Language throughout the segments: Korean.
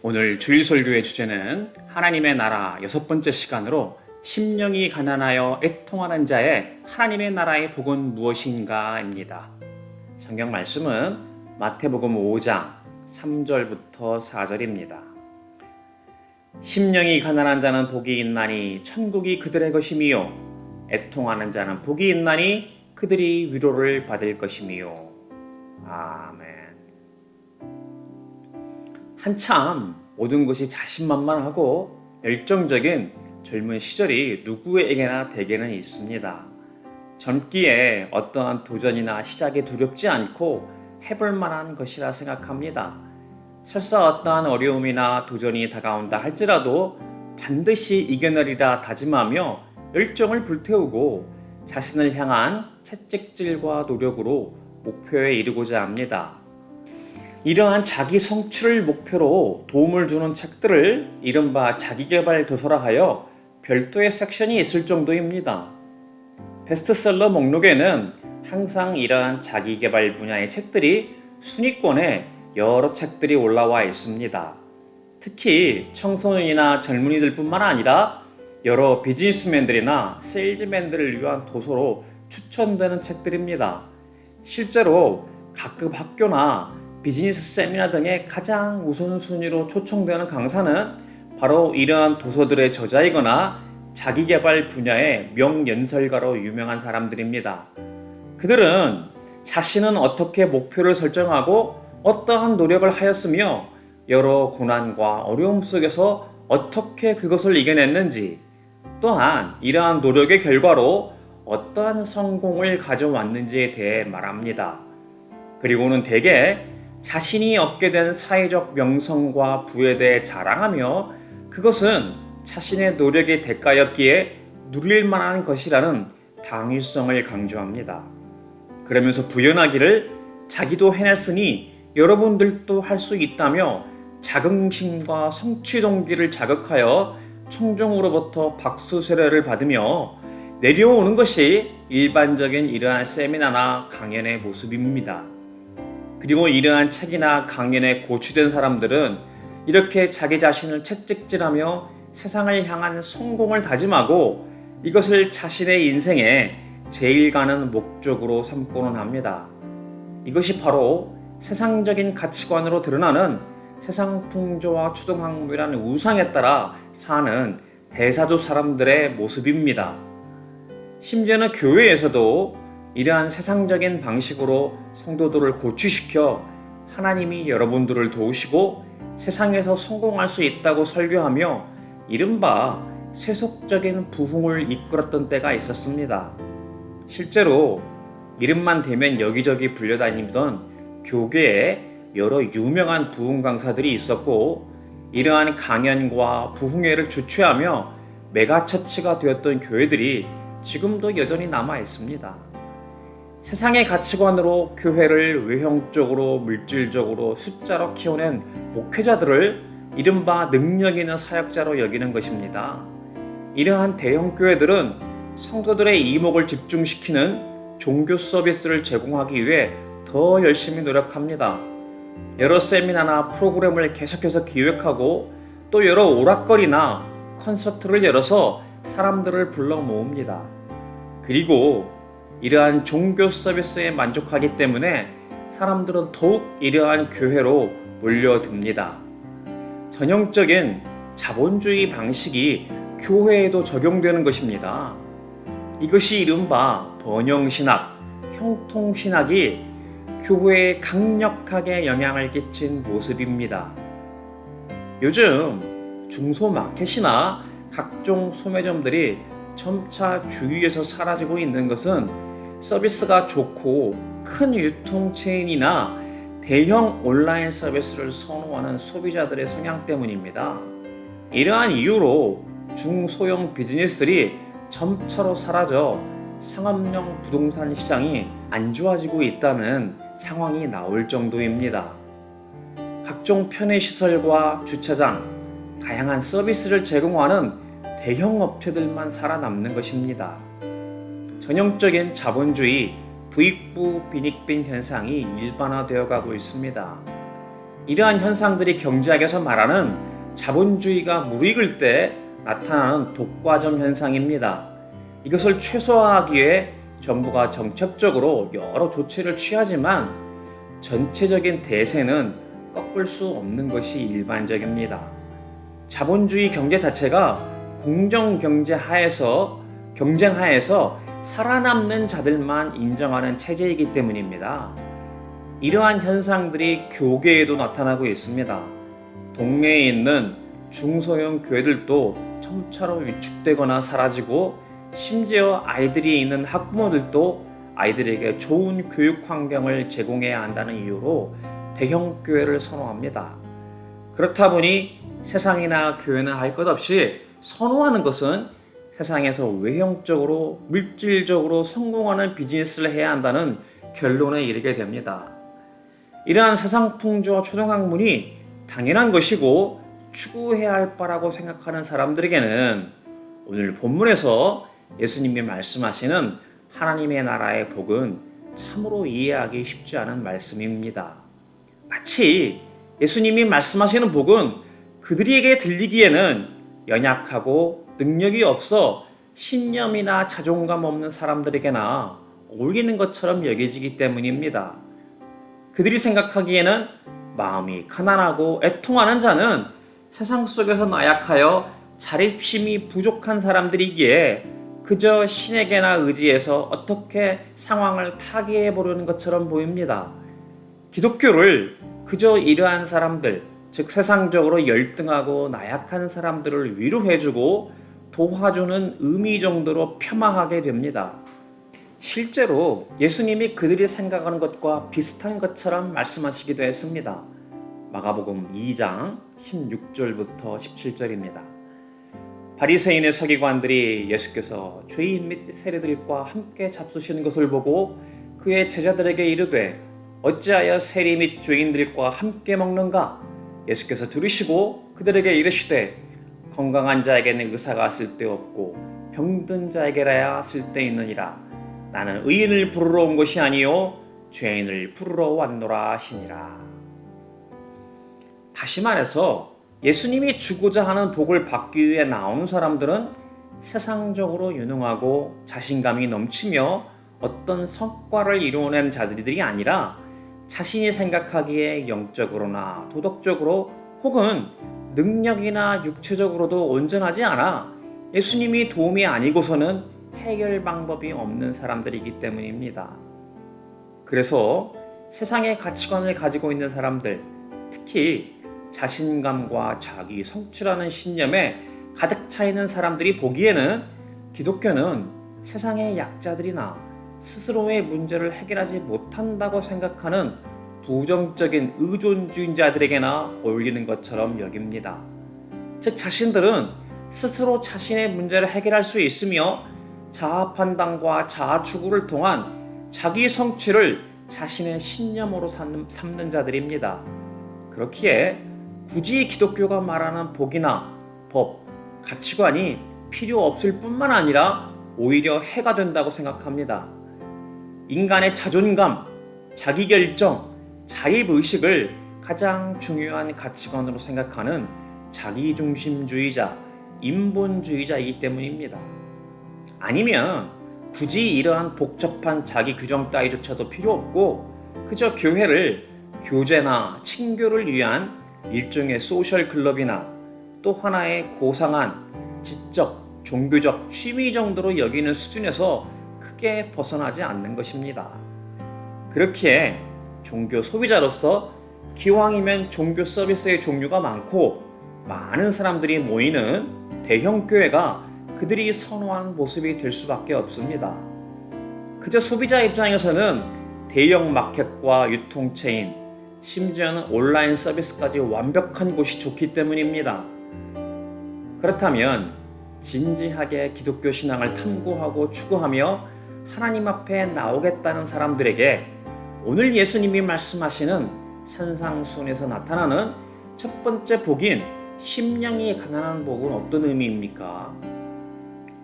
오늘 주일설교의 주제는 하나님의 나라 6번째 시간으로 심령이 가난하여 애통하는 자의 하나님의 나라의 복은 무엇인가입니다. 성경 말씀은 마태복음 5장 3절부터 4절입니다. 심령이 가난한 자는 복이 있나니 천국이 그들의 것이미요, 애통하는 자는 복이 있나니 그들이 위로를 받을 것이미요. 아멘. 한참 모든 것이 자신만만하고 열정적인 젊은 시절이 누구에게나 대개는 있습니다. 젊기에 어떠한 도전이나 시작이 두렵지 않고 해볼 만한 것이라 생각합니다. 설사 어떠한 어려움이나 도전이 다가온다 할지라도 반드시 이겨내리라 다짐하며 열정을 불태우고 자신을 향한 채찍질과 노력으로 목표에 이르고자 합니다. 이러한 자기 성취를 목표로 도움을 주는 책들을 이른바 자기계발 도서라 하여 별도의 섹션이 있을 정도입니다. 베스트셀러 목록에는 항상 이러한 자기계발 분야의 책들이 순위권에 여러 책들이 올라와 있습니다. 특히 청소년이나 젊은이들 뿐만 아니라 여러 비즈니스맨들이나 세일즈맨들을 위한 도서로 추천되는 책들입니다. 실제로 각급 학교나 비즈니스 세미나 등의 가장 우선순위로 초청되는 강사는 바로 이러한 도서들의 저자이거나 자기계발 분야의 명연설가로 유명한 사람들입니다. 그들은 자신은 어떻게 목표를 설정하고 어떠한 노력을 하였으며 여러 고난과 어려움 속에서 어떻게 그것을 이겨냈는지, 또한 이러한 노력의 결과로 어떠한 성공을 가져왔는지에 대해 말합니다. 그리고는 대개 자신이 얻게 된 사회적 명성과 부에 대해 자랑하며 그것은 자신의 노력의 대가였기에 누릴 만한 것이라는 당위성을 강조합니다. 그러면서 부연하기를 자기도 해냈으니 여러분들도 할 수 있다며 자긍심과 성취 동기를 자극하여 청중으로부터 박수 세례를 받으며 내려오는 것이 일반적인 이러한 세미나나 강연의 모습입니다. 그리고 이러한 책이나 강연에 고취된 사람들은 이렇게 자기 자신을 채찍질하며 세상을 향한 성공을 다짐하고 이것을 자신의 인생에 제일 가는 목적으로 삼고는 합니다. 이것이 바로 세상적인 가치관으로 드러나는 세상 풍조와 초등학문이라는 우상에 따라 사는 대사주 사람들의 모습입니다. 심지어는 교회에서도 이러한 세상적인 방식으로 성도들을 고취시켜 하나님이 여러분들을 도우시고 세상에서 성공할 수 있다고 설교하며 이른바 세속적인 부흥을 이끌었던 때가 있었습니다. 실제로 이름만 대면 여기저기 불려다니던 교계에 여러 유명한 부흥 강사들이 있었고 이러한 강연과 부흥회를 주최하며 메가처치가 되었던 교회들이 지금도 여전히 남아 있습니다. 세상의 가치관으로 교회를 외형적으로 물질적으로 숫자로 키워낸 목회자들을 이른바 능력 있는 사역자로 여기는 것입니다. 이러한 대형 교회들은 성도들의 이목을 집중시키는 종교 서비스를 제공하기 위해 더 열심히 노력합니다. 여러 세미나나 프로그램을 계속해서 기획하고 또 여러 오락거리나 콘서트를 열어서 사람들을 불러 모읍니다. 그리고 이러한 종교 서비스에 만족하기 때문에 사람들은 더욱 이러한 교회로 몰려듭니다. 전형적인 자본주의 방식이 교회에도 적용되는 것입니다. 이것이 이른바 번영신학, 형통신학이 교회에 강력하게 영향을 끼친 모습입니다. 요즘 중소마켓이나 각종 소매점들이 점차 주위에서 사라지고 있는 것은 서비스가 좋고 큰 유통체인이나 대형 온라인 서비스를 선호하는 소비자들의 성향 때문입니다. 이러한 이유로 중소형 비즈니스들이 점차로 사라져 상업용 부동산 시장이 안 좋아지고 있다는 상황이 나올 정도입니다. 각종 편의시설과 주차장, 다양한 서비스를 제공하는 대형 업체들만 살아남는 것입니다. 전형적인 자본주의 부익부 빈익빈 현상이 일반화되어 가고 있습니다. 이러한 현상들이 경제학에서 말하는 자본주의가 무르익을 때 나타나는 독과점 현상입니다. 이것을 최소화하기 위해 정부가 정책적으로 여러 조치를 취하지만 전체적인 대세는 꺾을 수 없는 것이 일반적입니다. 자본주의 경제 자체가 공정 경제 하에서 경쟁 하에서 살아남는 자들만 인정하는 체제이기 때문입니다. 이러한 현상들이 교계에도 나타나고 있습니다. 동네에 있는 중소형 교회들도 점차로 위축되거나 사라지고 심지어 아이들이 있는 학부모들도 아이들에게 좋은 교육 환경을 제공해야 한다는 이유로 대형 교회를 선호합니다. 그렇다 보니 세상이나 교회나 할 것 없이 선호하는 것은 세상에서 외형적으로 물질적으로 성공하는 비즈니스를 해야 한다는 결론에 이르게 됩니다. 이러한 세상 풍조와 초등학문이 당연한 것이고 추구해야 할 바라고 생각하는 사람들에게는 오늘 본문에서 예수님이 말씀하시는 하나님의 나라의 복은 참으로 이해하기 쉽지 않은 말씀입니다. 마치 예수님이 말씀하시는 복은 그들에게 들리기에는 연약하고 능력이 없어 신념이나 자존감 없는 사람들에게나 어울리는 것처럼 여겨지기 때문입니다. 그들이 생각하기에는 마음이 가난하고 애통하는 자는 세상 속에서 나약하여 자립심이 부족한 사람들이기에 그저 신에게나 의지해서 어떻게 상황을 타개해 보려는 것처럼 보입니다. 기독교를 그저 이러한 사람들, 즉 세상적으로 열등하고 나약한 사람들을 위로해주고 도와주는 의미 정도로 폄하하게 됩니다. 실제로 예수님이 그들이 생각하는 것과 비슷한 것처럼 말씀하시기도 했습니다. 마가복음 2장 16절부터 17절입니다. 바리새인의 서기관들이 예수께서 죄인 및 세리들과 함께 잡수시는 것을 보고 그의 제자들에게 이르되 어찌하여 세리 및 죄인들과 함께 먹는가? 예수께서 들으시고 그들에게 이르시되 건강한 자에게는 의사가 쓸데없고 병든 자에게라야 쓸데있느니라. 나는 의인을 부르러 온 것이 아니요 죄인을 부르러 왔노라 하시니라. 다시 말해서 예수님이 주고자 하는 복을 받기 위해 나오는 사람들은 세상적으로 유능하고 자신감이 넘치며 어떤 성과를 이루어낸 자들이 아니라 자신이 생각하기에 영적으로나 도덕적으로 혹은 능력이나 육체적으로도 온전하지 않아 예수님이 도움이 아니고서는 해결 방법이 없는 사람들이기 때문입니다. 그래서 세상의 가치관을 가지고 있는 사람들, 특히 자신감과 자기 성취라는 신념에 가득 차 있는 사람들이 보기에는 기독교는 세상의 약자들이나 스스로의 문제를 해결하지 못한다고 생각하는 부정적인 의존주의자들에게나 어울리는 것처럼 여깁니다. 즉 자신들은 스스로 자신의 문제를 해결할 수 있으며 자아 판단과 자아 추구를 통한 자기 성취를 자신의 신념으로 삼는 자들입니다. 그렇기에 굳이 기독교가 말하는 복이나 법, 가치관이 필요 없을 뿐만 아니라 오히려 해가 된다고 생각합니다. 인간의 자존감, 자기결정, 자립의식을 가장 중요한 가치관으로 생각하는 자기중심주의자, 인본주의자이기 때문입니다. 아니면 굳이 이러한 복잡한 자기 규정 따위조차도 필요 없고 그저 교회를 교제나 친교를 위한 일종의 소셜 클럽이나 또 하나의 고상한 지적, 종교적 취미 정도로 여기는 수준에서 크게 벗어나지 않는 것입니다. 그렇기에 종교 소비자로서 기왕이면 종교 서비스의 종류가 많고 많은 사람들이 모이는 대형 교회가 그들이 선호하는 모습이 될 수밖에 없습니다. 그저 소비자 입장에서는 대형 마켓과 유통체인, 심지어는 온라인 서비스까지 완벽한 곳이 좋기 때문입니다. 그렇다면 진지하게 기독교 신앙을 탐구하고 추구하며 하나님 앞에 나오겠다는 사람들에게 오늘 예수님이 말씀하시는 산상수훈에서 나타나는 첫 번째 복인 심령이 가난한 복은 어떤 의미입니까?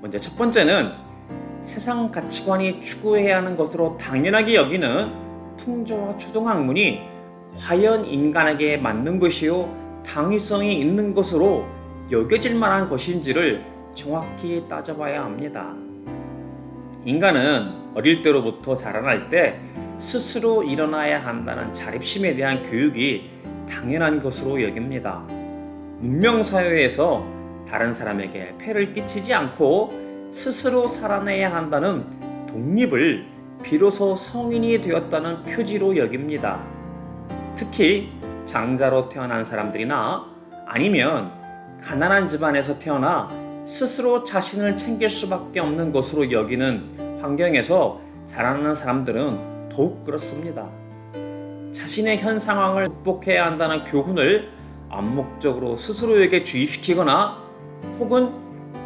먼저 첫 번째는 세상 가치관이 추구해야 하는 것으로 당연하게 여기는 풍조와 초등학문이 과연 인간에게 맞는 것이요 당위성이 있는 것으로 여겨질 만한 것인지를 정확히 따져봐야 합니다. 인간은 어릴 때로부터 자라날 때 스스로 일어나야 한다는 자립심에 대한 교육이 당연한 것으로 여깁니다. 문명사회에서 다른 사람에게 폐를 끼치지 않고 스스로 살아내야 한다는 독립을 비로소 성인이 되었다는 표지로 여깁니다. 특히 장자로 태어난 사람들이나 아니면 가난한 집안에서 태어나 스스로 자신을 챙길 수밖에 없는 것으로 여기는 환경에서 자라나는 사람들은 더욱 그렇습니다. 자신의 현 상황을 극복해야 한다는 교훈을 암묵적으로 스스로에게 주입시키거나 혹은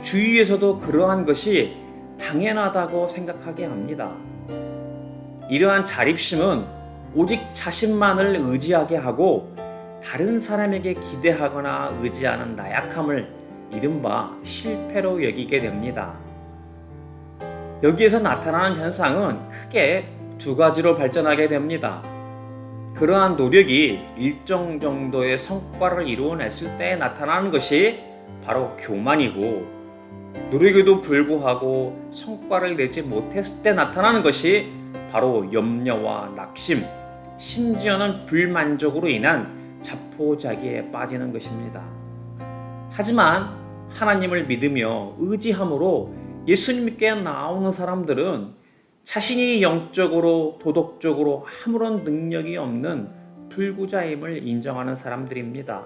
주위에서도 그러한 것이 당연하다고 생각하게 합니다. 이러한 자립심은 오직 자신만을 의지하게 하고 다른 사람에게 기대하거나 의지하는 나약함을 이른바 실패로 여기게 됩니다. 여기에서 나타나는 현상은 크게 두 가지로 발전하게 됩니다. 그러한 노력이 일정 정도의 성과를 이루어냈을 때 나타나는 것이 바로 교만이고, 노력에도 불구하고 성과를 내지 못했을 때 나타나는 것이 바로 염려와 낙심, 심지어는 불만족으로 인한 자포자기에 빠지는 것입니다. 하지만 하나님을 믿으며 의지함으로 예수님께 나오는 사람들은 자신이 영적으로 도덕적으로 아무런 능력이 없는 불구자임을 인정하는 사람들입니다.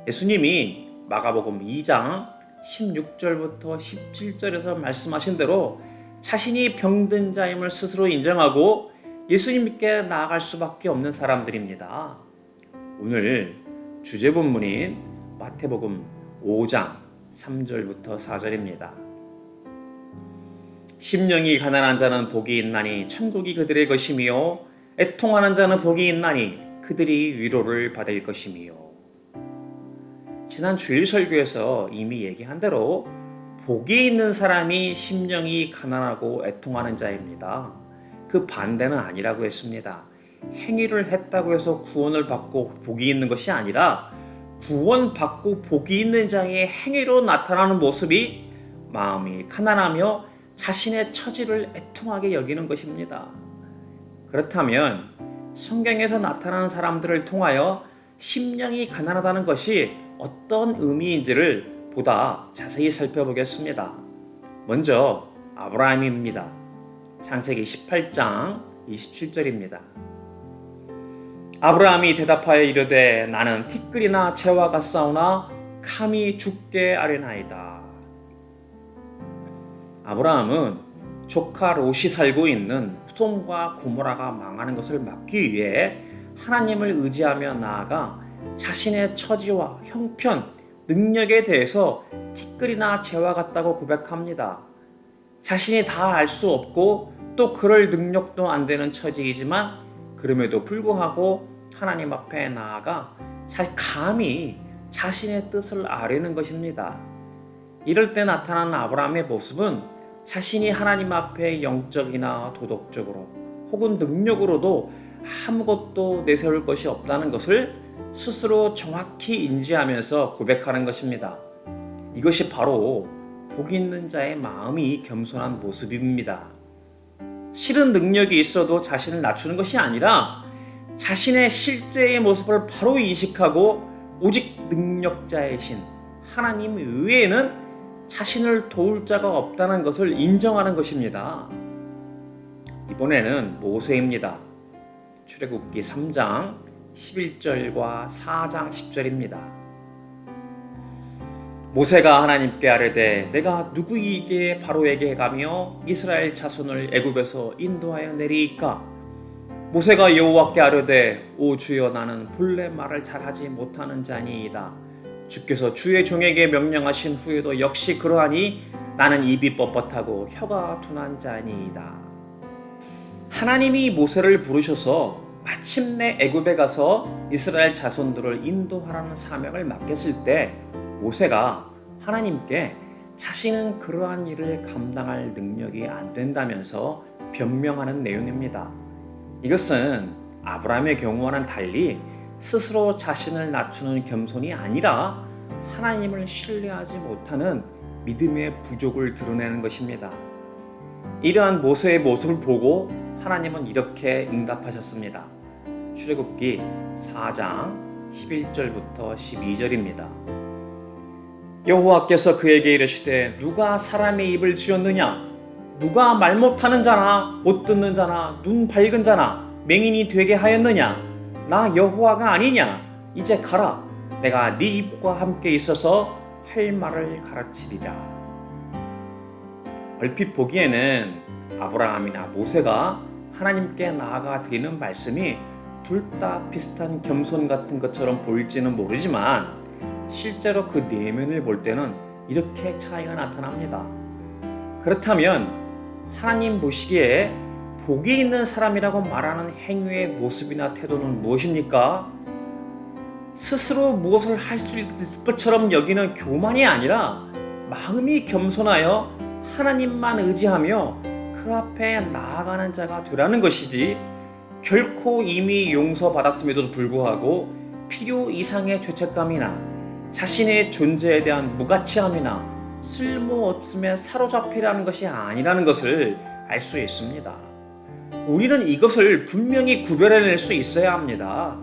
예수님이 마가복음 2장 16절부터 17절에서 말씀하신 대로 자신이 병든 자임을 스스로 인정하고 예수님께 나아갈 수밖에 없는 사람들입니다. 오늘 주제 본문인 마태복음 5장 3절부터 4절입니다. 심령이 가난한 자는 복이 있나니 천국이 그들의 것이며 애통하는 자는 복이 있나니 그들이 위로를 받을 것이며. 지난 주일 설교에서 이미 얘기한 대로 복이 있는 사람이 심령이 가난하고 애통하는 자입니다. 그 반대는 아니라고 했습니다. 행위를 했다고 해서 구원을 받고 복이 있는 것이 아니라 구원받고 복이 있는 자의 행위로 나타나는 모습이 마음이 가난하며 자신의 처지를 애통하게 여기는 것입니다. 그렇다면 성경에서 나타나는 사람들을 통하여 심령이 가난하다는 것이 어떤 의미인지를 보다 자세히 살펴보겠습니다. 먼저 아브라함입니다. 창세기 18장 27절입니다. 아브라함이 대답하여 이르되 나는 티끌이나 재와 같사오나 감히 죽게 아뢰나이다. 아브라함은 조카 롯이 살고 있는 소돔과 고모라가 망하는 것을 막기 위해 하나님을 의지하며 나아가 자신의 처지와 형편, 능력에 대해서 티끌이나 재와 같다고 고백합니다. 자신이 다 알 수 없고 또 그럴 능력도 안 되는 처지이지만 그럼에도 불구하고 하나님 앞에 나아가 감히 자신의 뜻을 아뢰는 것입니다. 이럴 때 나타나는 아브라함의 모습은 자신이 하나님 앞에 영적이나 도덕적으로 혹은 능력으로도 아무것도 내세울 것이 없다는 것을 스스로 정확히 인지하면서 고백하는 것입니다. 이것이 바로 복 있는 자의 마음이 겸손한 모습입니다. 실은 능력이 있어도 자신을 낮추는 것이 아니라 자신의 실제의 모습을 바로 인식하고 오직 능력자이신 하나님 외에는 자신을 도울 자가 없다는 것을 인정하는 것입니다. 이번에는 모세입니다. 출애굽기 3장 11절과 4장 10절입니다. 모세가 하나님께 아뢰되 내가 누구이기에 바로에게 가며 이스라엘 자손을 애굽에서 인도하여 내리이까? 모세가 여호와께 아뢰되 오 주여 나는 본래 말을 잘하지 못하는 자니이다. 주께서 주의 종에게 명령하신 후에도 역시 그러하니 나는 입이 뻣뻣하고 혀가 둔한 자니이다. 하나님이 모세를 부르셔서 마침내 애굽에 가서 이스라엘 자손들을 인도하라는 사명을 맡겼을 때 모세가 하나님께 자신은 그러한 일을 감당할 능력이 안 된다면서 변명하는 내용입니다. 이것은 아브라함의 경우와는 달리 스스로 자신을 낮추는 겸손이 아니라 하나님을 신뢰하지 못하는 믿음의 부족을 드러내는 것입니다. 이러한 모세의 모습을 보고 하나님은 이렇게 응답하셨습니다. 출애굽기 4장 11절부터 12절입니다. 여호와께서 그에게 이르시되 누가 사람의 입을 지었느냐? 누가 말 못하는 자나 못 듣는 자나 눈 밝은 자나 맹인이 되게 하였느냐? 나 여호와가 아니냐? 이제 가라. 내가 네 입과 함께 있어서 할 말을 가르치리라. 얼핏 보기에는 아브라함이나 모세가 하나님께 나아가 드리는 말씀이 둘 다 비슷한 겸손 같은 것처럼 보일지는 모르지만 실제로 그 내면을 볼 때는 이렇게 차이가 나타납니다. 그렇다면 하나님 보시기에 복이 있는 사람이라고 말하는 행위의 모습이나 태도는 무엇입니까? 스스로 무엇을 할 수 있을 것처럼 여기는 교만이 아니라 마음이 겸손하여 하나님만 의지하며 그 앞에 나아가는 자가 되라는 것이지, 결코 이미 용서받았음에도 불구하고 필요 이상의 죄책감이나 자신의 존재에 대한 무가치함이나 쓸모없음에 사로잡히라는 것이 아니라는 것을 알 수 있습니다. 우리는 이것을 분명히 구별해낼 수 있어야 합니다.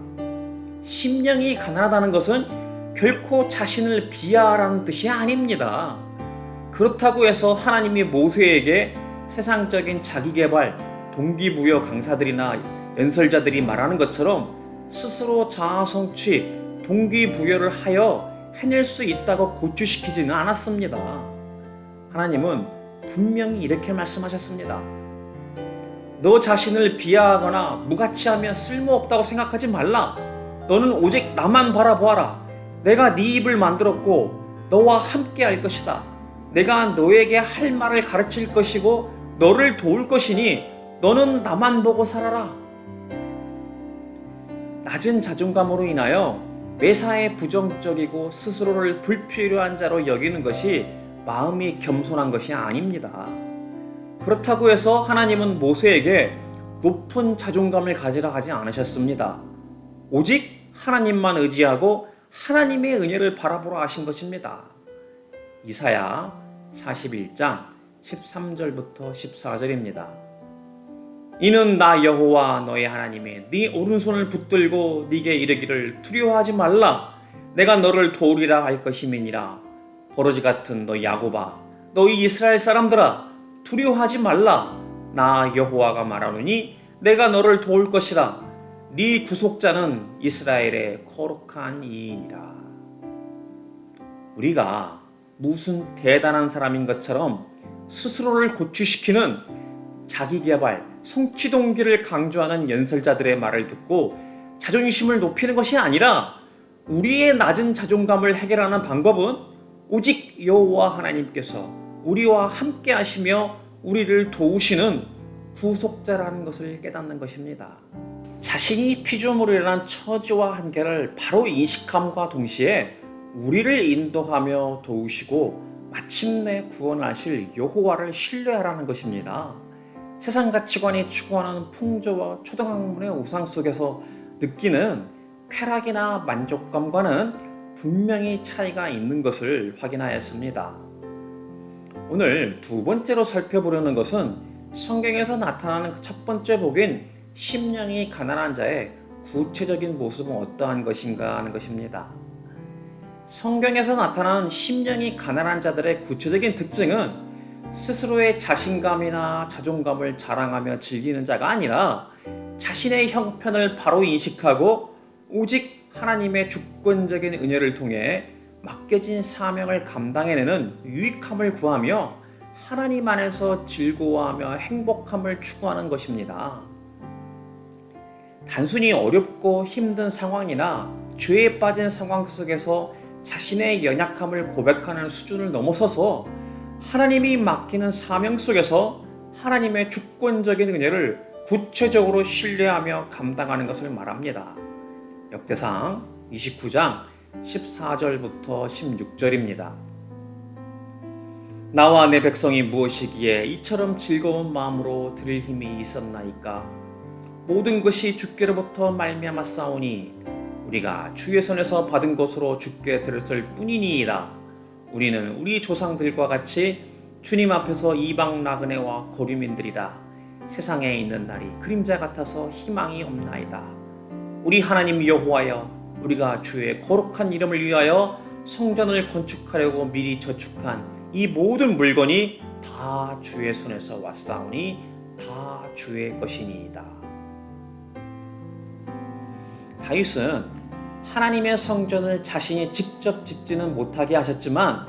심령이 가난하다는 것은 결코 자신을 비하하라는 뜻이 아닙니다. 그렇다고 해서 하나님이 모세에게 세상적인 자기개발, 동기부여 강사들이나 연설자들이 말하는 것처럼 스스로 자아성취, 동기부여를 하여 해낼 수 있다고 고취시키지는 않았습니다. 하나님은 분명히 이렇게 말씀하셨습니다. 너 자신을 비하하거나 무가치하며 쓸모없다고 생각하지 말라. 너는 오직 나만 바라보아라. 내가 네 입을 만들었고 너와 함께 할 것이다. 내가 너에게 할 말을 가르칠 것이고 너를 도울 것이니 너는 나만 보고 살아라. 낮은 자존감으로 인하여 매사에 부정적이고 스스로를 불필요한 자로 여기는 것이 마음이 겸손한 것이 아닙니다. 그렇다고 해서 하나님은 모세에게 높은 자존감을 가지라 하지 않으셨습니다. 오직 하나님만 의지하고 하나님의 은혜를 바라보라 하신 것입니다. 이사야 41장 13절부터 14절입니다. 이는 나 여호와 너의 하나님이 네 오른손을 붙들고 네게 이르기를 두려워하지 말라. 내가 너를 도우리라 할 것임이니라. 버러지 같은 너 야곱아, 너희 이스라엘 사람들아, 두려워하지 말라. 나 여호와가 말하노니 내가 너를 도울 것이라. 네 구속자는 이스라엘의 거룩한 이인이라. 우리가 무슨 대단한 사람인 것처럼 스스로를 고취시키는 자기개발, 성취 동기를 강조하는 연설자들의 말을 듣고 자존심을 높이는 것이 아니라 우리의 낮은 자존감을 해결하는 방법은 오직 여호와 하나님께서 우리와 함께 하시며 우리를 도우시는 구속자라는 것을 깨닫는 것입니다. 자신이 피조물이라는 처지와 한계를 바로 인식함과 동시에 우리를 인도하며 도우시고 마침내 구원하실 여호와를 신뢰하라는 것입니다. 세상 가치관이 추구하는 풍조와 초등학문의 우상 속에서 느끼는 쾌락이나 만족감과는 분명히 차이가 있는 것을 확인하였습니다. 오늘 두 번째로 살펴보려는 것은 성경에서 나타나는 첫 번째 복인 심령이 가난한 자의 구체적인 모습은 어떠한 것인가 하는 것입니다. 성경에서 나타나는 심령이 가난한 자들의 구체적인 특징은 스스로의 자신감이나 자존감을 자랑하며 즐기는 자가 아니라 자신의 형편을 바로 인식하고 오직 하나님의 주권적인 은혜를 통해 맡겨진 사명을 감당해내는 유익함을 구하며 하나님 안에서 즐거워하며 행복함을 추구하는 것입니다. 단순히 어렵고 힘든 상황이나 죄에 빠진 상황 속에서 자신의 연약함을 고백하는 수준을 넘어서서 하나님이 맡기는 사명 속에서 하나님의 주권적인 은혜를 구체적으로 신뢰하며 감당하는 것을 말합니다. 역대상 29장 14절부터 16절입니다. 나와 내 백성이 무엇이기에 이처럼 즐거운 마음으로 드릴 힘이 있었나이까? 모든 것이 주께로부터 말미암았사오니 우리가 주의 손에서 받은 것으로 주께 드렸을 뿐이니이다. 우리는 우리 조상들과 같이 주님 앞에서 이방 나그네와 거류민들이라. 세상에 있는 날이 그림자 같아서 희망이 없나이다. 우리 하나님 여호와여, 우리가 주의 거룩한 이름을 위하여 성전을 건축하려고 미리 저축한 이 모든 물건이 다 주의 손에서 왔사오니 다 주의 것이니이다. 다윗은 하나님의 성전을 자신이 직접 짓지는 못하게 하셨지만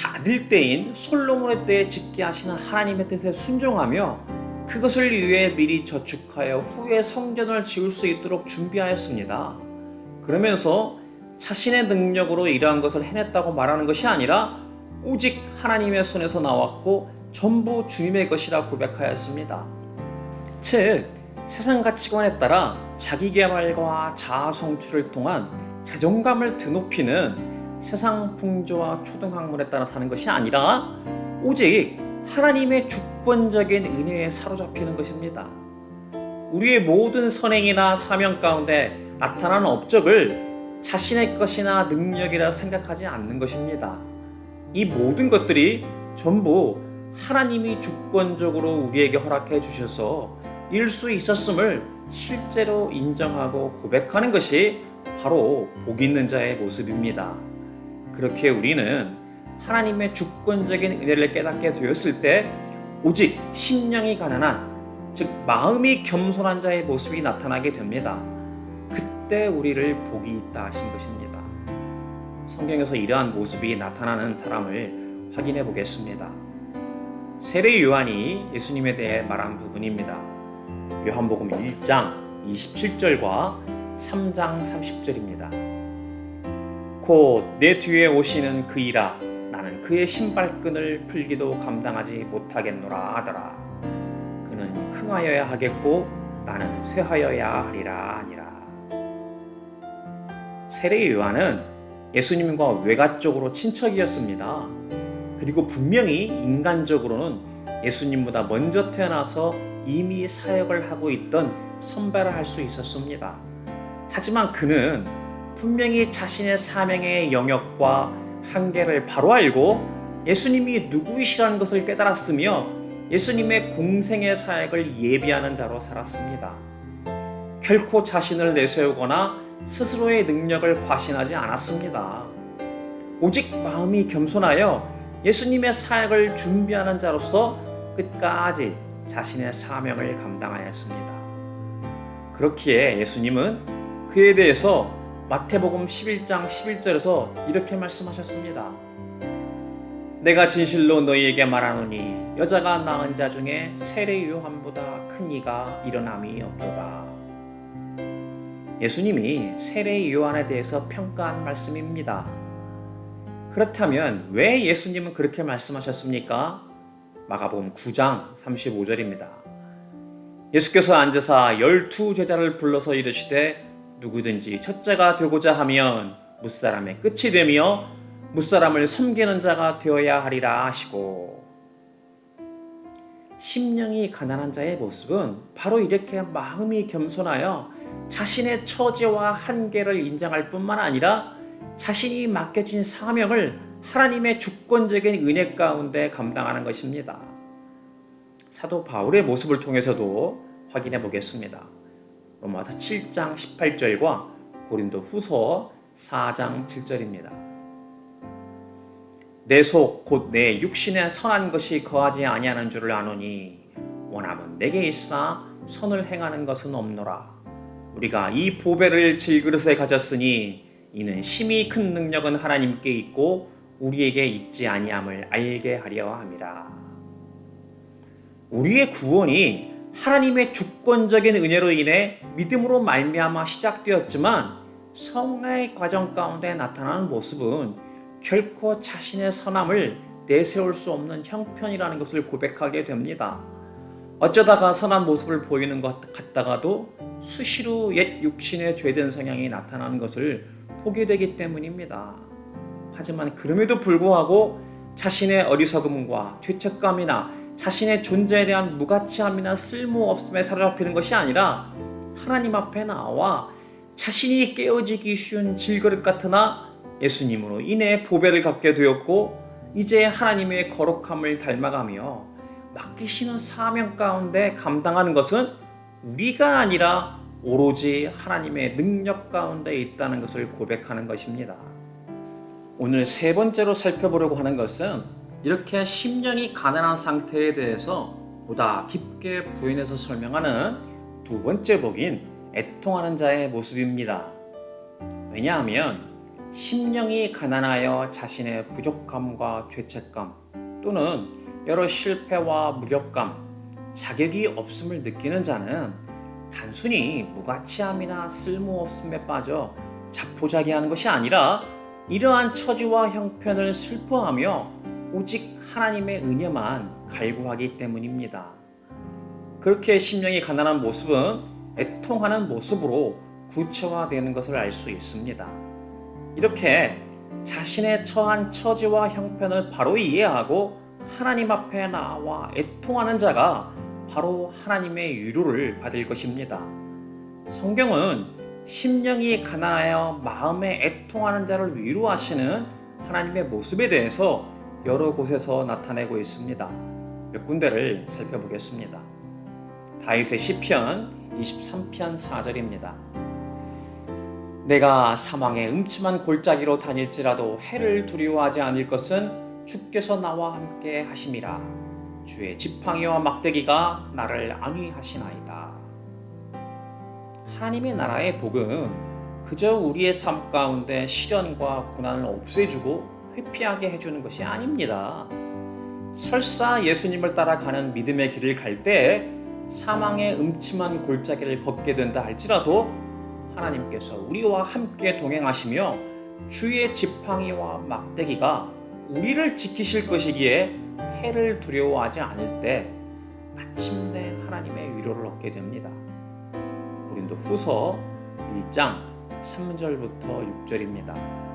아들 때인 솔로몬의 때에 짓게 하시는 하나님의 뜻에 순종하며 그것을 위해 미리 저축하여 후에 성전을 지을 수 있도록 준비하였습니다. 그러면서 자신의 능력으로 이러한 것을 해냈다고 말하는 것이 아니라 오직 하나님의 손에서 나왔고 전부 주님의 것이라 고백하였습니다. 즉, 세상 가치관에 따라 자기 개발과 자아 성취를 통한 자존감을 드높이는 세상 풍조와 초등학문에 따라 사는 것이 아니라 오직 하나님의 주권적인 은혜에 사로잡히는 것입니다. 우리의 모든 선행이나 사명 가운데 나타나는 업적을 자신의 것이나 능력이라 생각하지 않는 것입니다. 이 모든 것들이 전부 하나님이 주권적으로 우리에게 허락해 주셔서 이룰 수 있었음을 실제로 인정하고 고백하는 것이 바로 복 있는 자의 모습입니다. 그렇게 우리는 하나님의 주권적인 은혜를 깨닫게 되었을 때 오직 심령이 가난한, 즉 마음이 겸손한 자의 모습이 나타나게 됩니다. 그때 우리를 복이 있다 하신 것입니다. 성경에서 이러한 모습이 나타나는 사람을 확인해 보겠습니다. 세례 요한이 예수님에 대해 말한 부분입니다. 요한복음 1장 27절과 3장 30절입니다. 곧 내 뒤에 오시는 그이라 나는 그의 신발끈을 풀기도 감당하지 못하겠노라 하더라. 그는 흥하여야 하겠고 나는 쇠하여야 하리라 하니라. 세례 요한은 예수님과 외가적으로 친척이었습니다. 그리고 분명히 인간적으로는 예수님보다 먼저 태어나서 이미 사역을 하고 있던 선배라 할 수 있었습니다. 하지만 그는 분명히 자신의 사명의 영역과 한계를 바로 알고 예수님이 누구이시라는 것을 깨달았으며 예수님의 공생의 사역을 예비하는 자로 살았습니다. 결코 자신을 내세우거나 스스로의 능력을 과신하지 않았습니다. 오직 마음이 겸손하여 예수님의 사역을 준비하는 자로서 끝까지 자신의 사명을 감당하였습니다. 그렇기에 예수님은 그에 대해서 마태복음 11장 11절에서 이렇게 말씀하셨습니다. 내가 진실로 너희에게 말하노니 여자가 낳은 자 중에 세례 요한보다 큰 이가 일어남이 없도다. 예수님이 세례 요한에 대해서 평가한 말씀입니다. 그렇다면 왜 예수님은 그렇게 말씀하셨습니까? 마가복음 9장 35절입니다. 예수께서 앉으사 12 제자를 불러서 이르시되 누구든지 첫째가 되고자 하면 무사람의 끝이 되며 무사람을 섬기는 자가 되어야 하리라 하시고, 심령이 가난한 자의 모습은 바로 이렇게 마음이 겸손하여 자신의 처지와 한계를 인정할 뿐만 아니라 자신이 맡겨진 사명을 하나님의 주권적인 은혜 가운데 감당하는 것입니다. 사도 바울의 모습을 통해서도 확인해 보겠습니다. 로마서 7장 18절과 고린도 후서 4장 7절입니다. 내 속 곧 내 육신에 선한 것이 거하지 아니하는 줄을 아노니 원함은 내게 있으나 선을 행하는 것은 없노라. 우리가 이 보배를 질그릇에 가졌으니 이는 심히 큰 능력은 하나님께 있고 우리에게 있지 아니함을 알게 하려 함이라. 우리의 구원이 하나님의 주권적인 은혜로 인해 믿음으로 말미암아 시작되었지만 성화의 과정 가운데 나타나는 모습은 결코 자신의 선함을 내세울 수 없는 형편이라는 것을 고백하게 됩니다. 어쩌다가 선한 모습을 보이는 것 같다가도 수시로 옛 육신의 죄된 성향이 나타나는 것을 보게 되기 때문입니다. 하지만 그럼에도 불구하고 자신의 어리석음과 죄책감이나 자신의 존재에 대한 무가치함이나 쓸모없음에 사로잡히는 것이 아니라 하나님 앞에 나와 자신이 깨어지기 쉬운 질그릇 같으나 예수님으로 인해 보배를 갖게 되었고 이제 하나님의 거룩함을 닮아가며 맡기시는 사명 가운데 감당하는 것은 우리가 아니라 오로지 하나님의 능력 가운데 있다는 것을 고백하는 것입니다. 오늘 세 번째로 살펴보려고 하는 것은 이렇게 심령이 가난한 상태에 대해서 보다 깊게 부연해서 설명하는 두 번째 복인 애통하는 자의 모습입니다. 왜냐하면 심령이 가난하여 자신의 부족함과 죄책감 또는 여러 실패와 무력감, 자격이 없음을 느끼는 자는 단순히 무가치함이나 쓸모없음에 빠져 자포자기하는 것이 아니라 이러한 처지와 형편을 슬퍼하며 오직 하나님의 은혜만 갈구하기 때문입니다. 그렇게 심령이 가난한 모습은 애통하는 모습으로 구체화되는 것을 알 수 있습니다. 이렇게 자신의 처한 처지와 형편을 바로 이해하고 하나님 앞에 나와 애통하는 자가 바로 하나님의 위로를 받을 것입니다. 성경은 심령이 가난하여 마음에 애통하는 자를 위로하시는 하나님의 모습에 대해서 여러 곳에서 나타내고 있습니다. 몇 군데를 살펴보겠습니다. 다윗의 시편 23편 4절입니다. 내가 사망의 음침한 골짜기로 다닐지라도 해를 두려워하지 않을 것은 주께서 나와 함께 하심이라. 주의 지팡이와 막대기가 나를 안위하시나이다. 하나님의 나라의 복은 그저 우리의 삶 가운데 시련과 고난을 없애주고 회피하게 해주는 것이 아닙니다. 설사 예수님을 따라가는 믿음의 길을 갈 때 사망의 음침한 골짜기를 걷게 된다 할지라도 하나님께서 우리와 함께 동행하시며 주의 지팡이와 막대기가 우리를 지키실 것이기에 해를 두려워하지 않을 때 마침내 하나님의 위로를 얻게 됩니다. 고린도후서 1장 3절부터 6절입니다.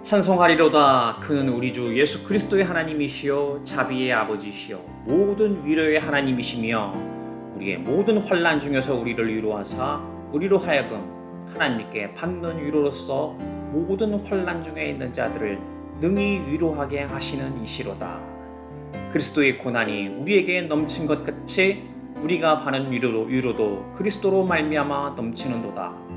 찬송하리로다. 그는 우리 주 예수 그리스도의 하나님이시요 자비의 아버지시요 모든 위로의 하나님이시며 우리의 모든 환난 중에서 우리를 위로하사 우리로 하여금 하나님께 받는 위로로서 모든 환난 중에 있는 자들을 능히 위로하게 하시는 이시로다. 그리스도의 고난이 우리에게 넘친 것 같이 우리가 받는 위로도 그리스도로 말미암아 넘치는도다.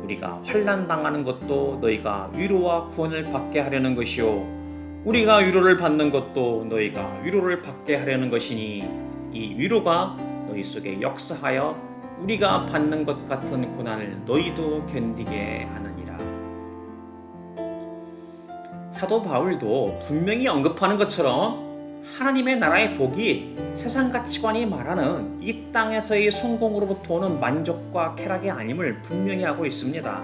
우리가 환난 당하는 것도 너희가 위로와 구원을 받게 하려는 것이요 우리가 위로를 받는 것도 너희가 위로를 받게 하려는 것이니 이 위로가 너희 속에 역사하여 우리가 받는 것 같은 고난을 너희도 견디게 하느니라. 사도 바울도 분명히 언급하는 것처럼 하나님의 나라의 복이 세상 가치관이 말하는 이 땅에서의 성공으로부터 오는 만족과 쾌락이 아님을 분명히 하고 있습니다.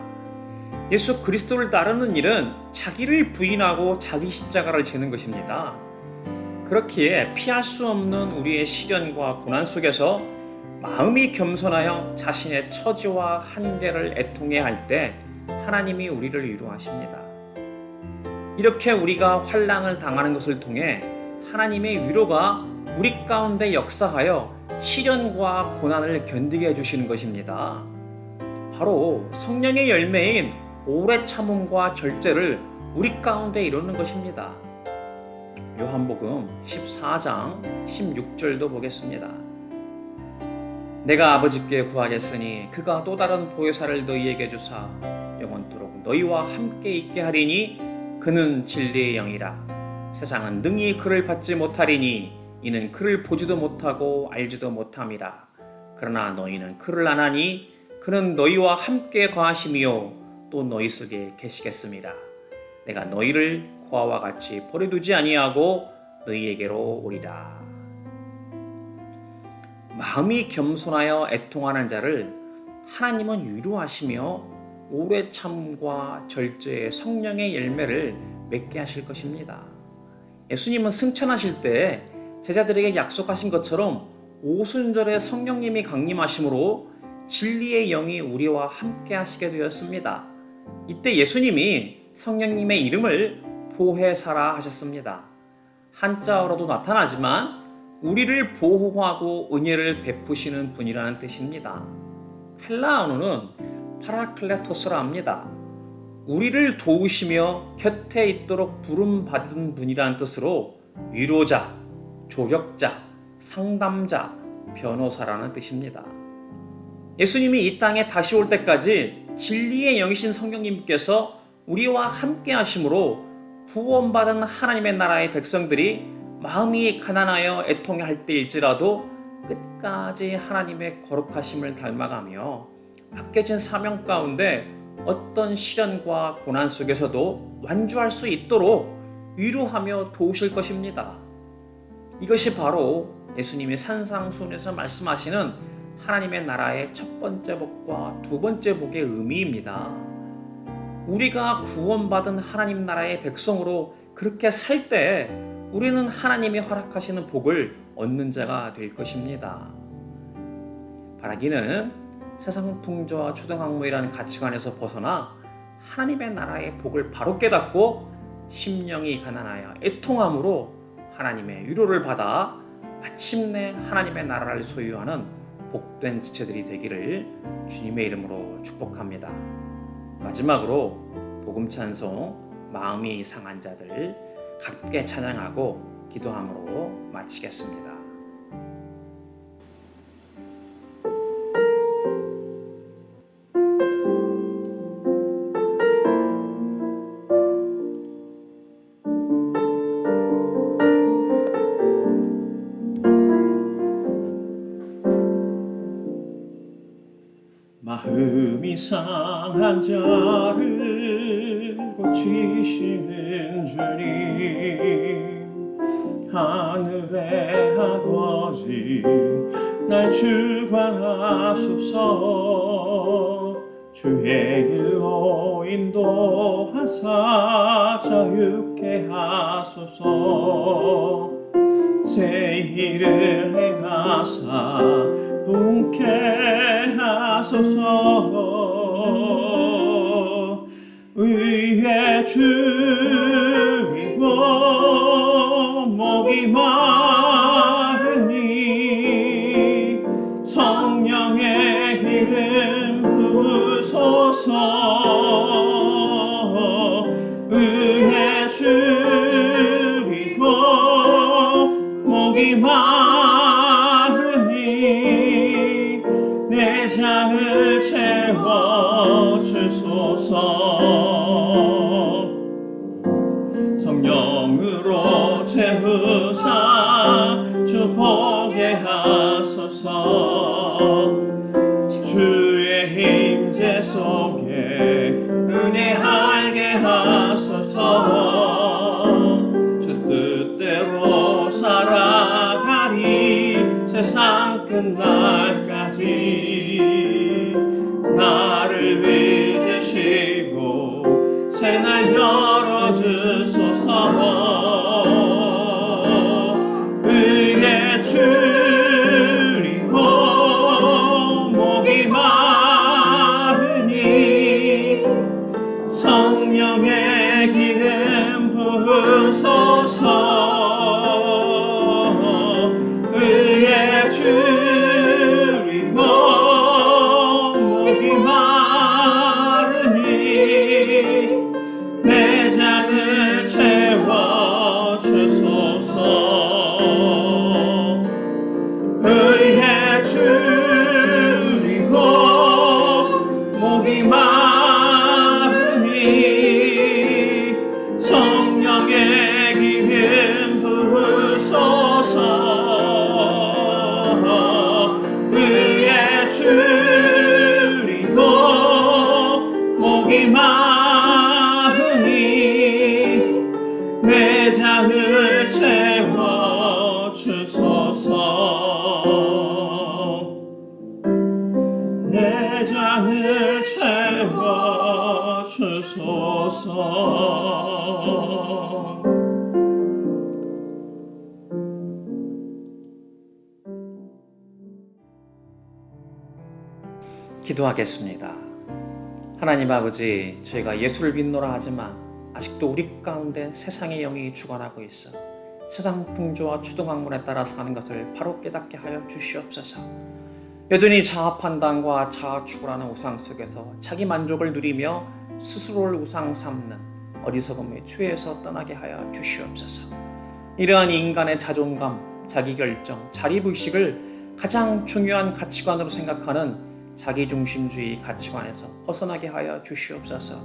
예수 그리스도를 따르는 일은 자기를 부인하고 자기 십자가를 지는 것입니다. 그렇기에 피할 수 없는 우리의 시련과 고난 속에서 마음이 겸손하여 자신의 처지와 한계를 애통해 할 때 하나님이 우리를 위로하십니다. 이렇게 우리가 환난을 당하는 것을 통해 하나님의 위로가 우리 가운데 역사하여 시련과 고난을 견디게 해주시는 것입니다. 바로 성령의 열매인 오래 참음과 절제를 우리 가운데 이루는 것입니다. 요한복음 14장 16절도 보겠습니다. 내가 아버지께 구하겠으니 그가 또 다른 보혜사를 너희에게 주사 영원토록 너희와 함께 있게 하리니 그는 진리의 영이라. 세상은 능히 그를 받지 못하리니 이는 그를 보지도 못하고 알지도 못함이라. 그러나 너희는 그를 아나니 그는 너희와 함께 거하심이요 또 너희 속에 계시겠습니다. 내가 너희를 고아와 같이 버려두지 아니하고 너희에게로 오리라. 마음이 겸손하여 애통하는 자를 하나님은 위로하시며 오래 참과 절제의 성령의 열매를 맺게 하실 것입니다. 예수님은 승천하실 때 제자들에게 약속하신 것처럼 오순절에 성령님이 강림하심으로 진리의 영이 우리와 함께 하시게 되었습니다. 이때 예수님이 성령님의 이름을 보혜사라 하셨습니다. 한자어로도 나타나지만 우리를 보호하고 은혜를 베푸시는 분이라는 뜻입니다. 헬라 언어는 파라클레토스라 합니다. 우리를 도우시며 곁에 있도록 부름받은 분이라는 뜻으로 위로자, 조력자, 상담자, 변호사라는 뜻입니다. 예수님이 이 땅에 다시 올 때까지 진리의 영이신 성령님께서 우리와 함께 하심으로 구원받은 하나님의 나라의 백성들이 마음이 가난하여 애통할 때일지라도 끝까지 하나님의 거룩하심을 닮아가며 맡겨진 사명 가운데 어떤 시련과 고난 속에서도 완주할 수 있도록 위로하며 도우실 것입니다. 이것이 바로 예수님이 산상수훈에서 말씀하시는 하나님의 나라의 첫 번째 복과 두 번째 복의 의미입니다. 우리가 구원받은 하나님 나라의 백성으로 그렇게 살 때 우리는 하나님이 허락하시는 복을 얻는 자가 될 것입니다. 바라기는 세상 풍조와 초등학문이라는 가치관에서 벗어나 하나님의 나라의 복을 바로 깨닫고 심령이 가난하여 애통함으로 하나님의 위로를 받아 마침내 하나님의 나라를 소유하는 복된 지체들이 되기를 주님의 이름으로 축복합니다. 마지막으로 복음 찬송 마음이 상한 자들 가볍게 찬양하고 기도함으로 마치겠습니다. 마음이 상한 자를 고치시는 주님, 하늘의 아버지 날 주관하소서. 주의 길로 인도하사 자유케 하소서. 새 일을 행하사 분케 하소서. 의에 줄이고 목이 마르니 성령의 기름 부으소서. 의에 줄이고 목이 마르니 내 장을 채워주소서. 성령으로 채우사 주보게 하소서. 주의 힘제 속에 은혜 알게 하소서. 주 뜻대로 살아가리 세상 끝날까지. 나를 믿으시고 새날 열어주소서. 의에 줄이고 목이 마르니 성령의 기름 부으소서. 의에 줄이고 목이 마르니 내 장을 채워주소서. 의에 줄이고 목이 마르니 성령의 기름 부으소서. 의에 줄이고 목이 마르니 내 장을 채워주소서. 내 장을 채워주소서. 기도하겠습니다. 하나님 아버지, 저희가 예수를 믿노라 하지만 아직도 우리 가운데 세상의 영이 주관하고 있어 세상 풍조와 추동학문에 따라 사는 것을 바로 깨닫게 하여 주시옵소서. 여전히 자아 판단과 자아 추구라는 우상 속에서 자기 만족을 누리며 스스로를 우상 삼는 어리석음의 추에서 떠나게 하여 주시옵소서. 이러한 인간의 자존감, 자기결정, 자리불식을 가장 중요한 가치관으로 생각하는 자기중심주의 가치관에서 벗어나게 하여 주시옵소서.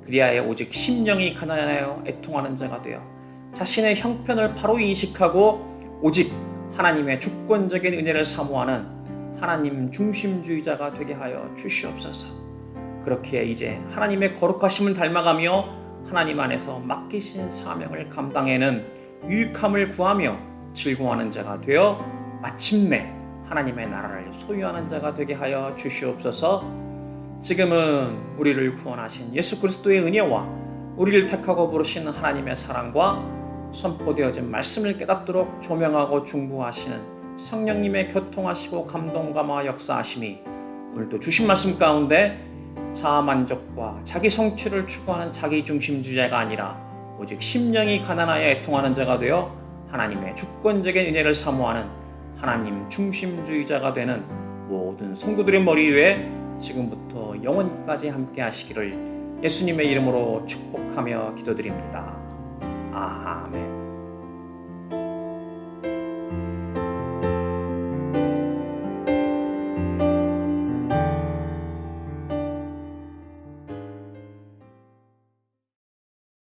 그리하여 오직 심령이 가난하여 애통하는 자가 되어 자신의 형편을 바로 인식하고 오직 하나님의 주권적인 은혜를 사모하는 하나님 중심주의자가 되게 하여 주시옵소서. 그렇게 이제 하나님의 거룩하심을 닮아가며 하나님 안에서 맡기신 사명을 감당해는 유익함을 구하며 즐거워하는 자가 되어 마침내 하나님의 나라를 소유하는 자가 되게 하여 주시옵소서. 지금은 우리를 구원하신 예수 그리스도의 은혜와 우리를 택하고 부르시는 하나님의 사랑과 선포되어진 말씀을 깨닫도록 조명하고 중보하시는 성령님의 교통하시고 감동감화 역사하심이 오늘도 주신 말씀 가운데 자아만족과 자기 성취를 추구하는 자기중심주의자가 아니라 오직 심령이 가난하여 애통하는 자가 되어 하나님의 주권적인 은혜를 사모하는 하나님 중심주의자가 되는 모든 성도들의 머리 위에 지금부터 영원까지 함께 하시기를 예수님의 이름으로 축복하며 기도드립니다. 아멘.